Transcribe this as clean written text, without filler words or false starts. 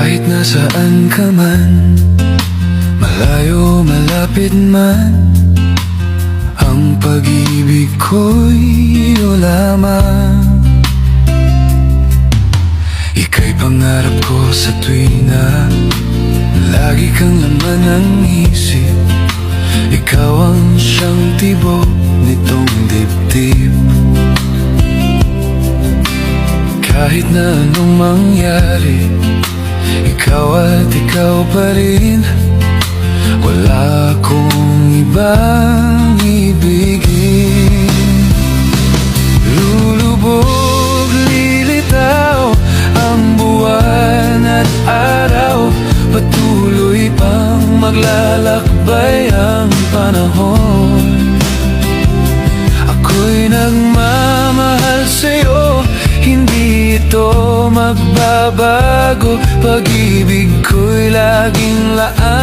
Kahit nasaan ka man, malayo malapit man, ang pag-ibig ko'y iyo lamang. Ika'y pangarap ko sa tuwina, lagi kang laman ng isip. Ikaw ang siyang tibok nitong dibdib. Kahit na anong mangyari, ikaw at ikaw pa rin. Wala akong ibang ibigin. Lulubog, lilitaw ang buwan at araw, patuloy pang maglalakbay ang panahon. Ako'y nagmamahal sa'yo, hindi ito magbabago. Pag-ibig ko'y laging laan